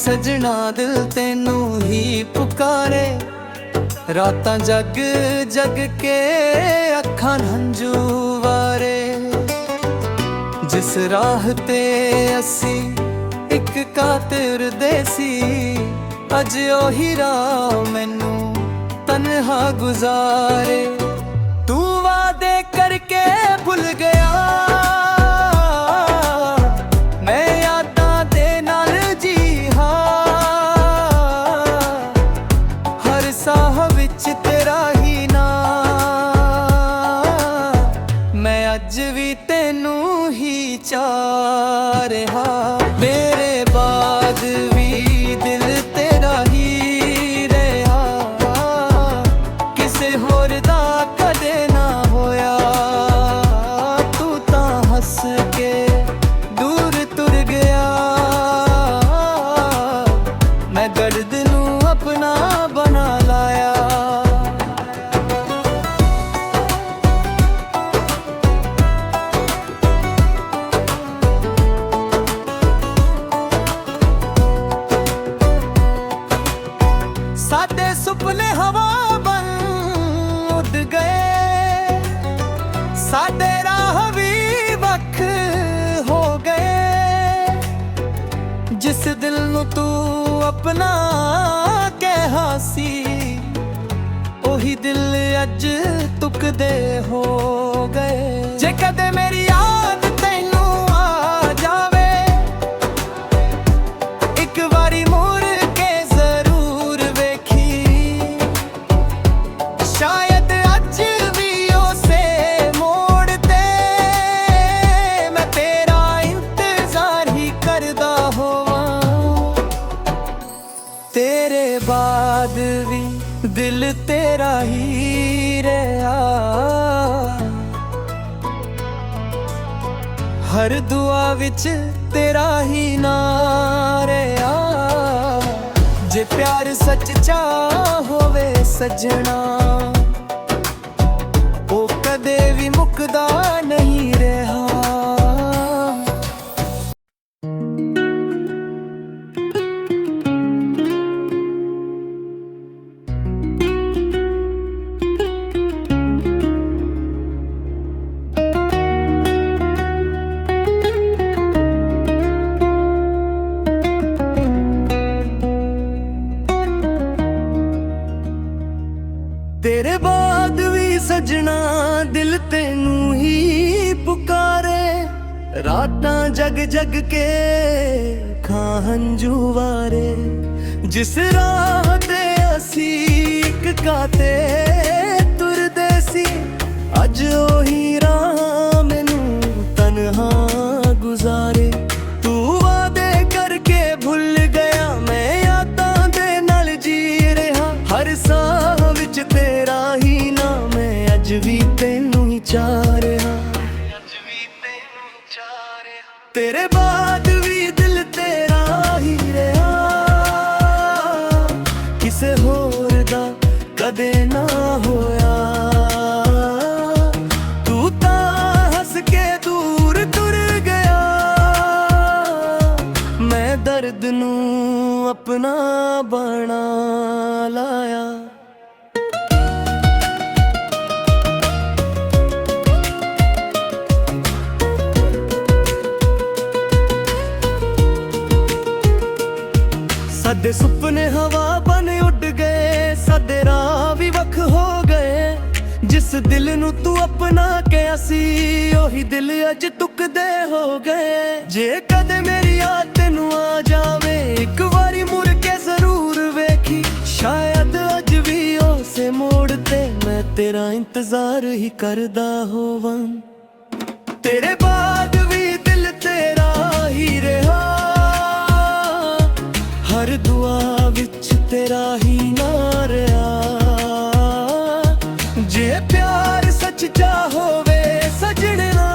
सजना दिल तेनू ही पुकारे। रातां जग जग के अखां हंझू वारे। जिस राह ते असी इक कातिर देसी, अज ओही राह मैनू तन्हा गुजारे। तू वादे करके भुल गया, मैं यादां दे नाल जी हाँ। हर साह विच तेरा ही नाम, मैं अज भी तेनू ही चाह रहा। मेरे बाद भी दिल तेरा ही रहा, किसे होर दा कदे ना होया। तू तां हस के दूर तुर गया, मैं दर्द नू अपना बना लाया। साडे सुपने हवा बन उड़ गए, साडे राह भी वख हो गए। जिस दिल नू तू अपना कहा सी, ओही दिल अज तुकदे हो गए। जे कदे मेरी याद तैनू आ जावे, एक बारी मुड़ के जरूर वेखी। शायद अज भी उसे मोड़ ते मैं तेरा इंतजार ही करदा होवां। तेरे बाद भी दिल तेरा ही रहा, हर दुआ विच तेरा ही नाम रहा। जे प्यार सच्चा होवे सजना, ओ कदे भी मुकदा नहीं रहा। तेरे बाद भी सजना दिल तेनू ही पुकारे। रातां जग जग के खां हंझू वारे। जिस राह ते असी इक काते तुरदे सी, अज ओही राह मैनू तन्हा गुजारे। तू वादे करके भुल गया, मैं यादां दे नाल जी रहा। हर साह विच तेरा ही नाम, मैं अज भी तेनू ही चाह रहा। तेरे बाद भी दिल तेरा ही रहा, किसे होर दा कदे ना होया। तू तां हस के दूर तुर गया, मैं दर्द नू अपना बना लाया। साडे सुपने हवा बन उड़ गए, साडे राह भी वख हो गए। जिस दिल नू तू अपना कहा सी, ओही दिल अज तुकदे हो गए। जे कदे मेरी याद तेनू आ जावे, एक बारी मुड़ के जरूर वेखी। शायद अज भी उसे मोड़ ते मैं तेरा इंतजार ही करदा होवां। तेरे बाद भी दिल तेरा ही रहा, हर दुआ विच तेरा ही नाम रहा। जे प्यार सच्चा होवे सजना,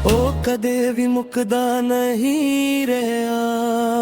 ओ कदे भी मुकदा नहीं रहा।